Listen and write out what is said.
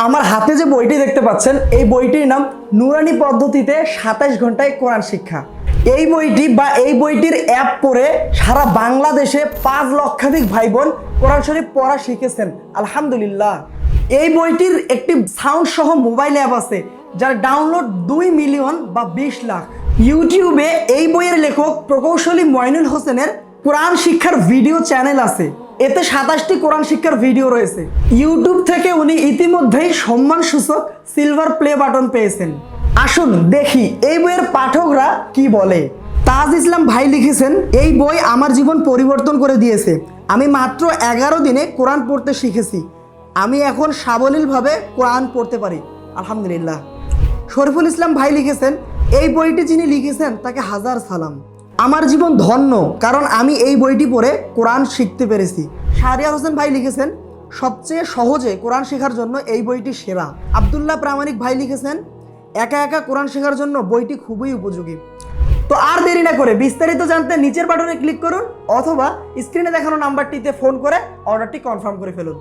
আমার হাতে যে বইটি দেখতে পাচ্ছেন এই বইটির নাম নুরানি পদ্ধতিতে 27 ঘন্টায় কোরআন শিক্ষা। এই বইটি বা এই বইটির অ্যাপ পড়ে সারা বাংলাদেশে 5 লক্ষাধিক ভাই বোন কোরআন শরীফ পড়া শিখেছেন, আলহামদুলিল্লাহ। এই বইটির একটি সাউন্ড সহ মোবাইল অ্যাপ আছে যার ডাউনলোড 2 মিলিয়ন বা 20 লাখ। ইউটিউবে এই বইয়ের লেখক প্রকৌশলী মইনুল হোসেনের কোরআন শিক্ষার ভিডিও চ্যানেল আছে, এতে 27টি কোরআন শিক্ষার ভিডিও রয়েছে। ইউটিউব থেকে উনি ইতিমধ্যেই সম্মানসূচক সিলভার প্লে বাটন পেয়েছেন। আসুন দেখি এই বইয়ের পাঠকরা কি বলে। তাজ ইসলাম ভাই লিখেছেন, এই বই আমার জীবন পরিবর্তন করে দিয়েছে। আমি মাত্র 11 দিনে কোরআন পড়তে শিখেছি। আমি এখন সাবলীলভাবে কোরআন পড়তে পারি, আলহামদুলিল্লাহ। শরীফুল ইসলাম ভাই লিখেছেন, এই বইটি যিনি লিখেছেন তাকে হাজার সালাম। আমার জীবন ধন্য, কারণ আমি এই বইটি পড়ে কোরআন শিখতে পেরেছি। শাহরিয়ার হোসেন ভাই লিখেছেন, সবচেয়ে সহজে কোরআন শেখার জন্য এই বইটি সেরা। আব্দুল্লাহ প্রামাণিক ভাই লিখেছেন, একা একা কোরআন শেখার জন্য বইটি খুবই উপযোগী। তো আর দেরি না করে বিস্তারিত জানতে নিচের বাটনে ক্লিক করুন অথবা স্ক্রিনে দেখানো নাম্বারটিতে ফোন করে অর্ডারটি কনফার্ম করে ফেলুন।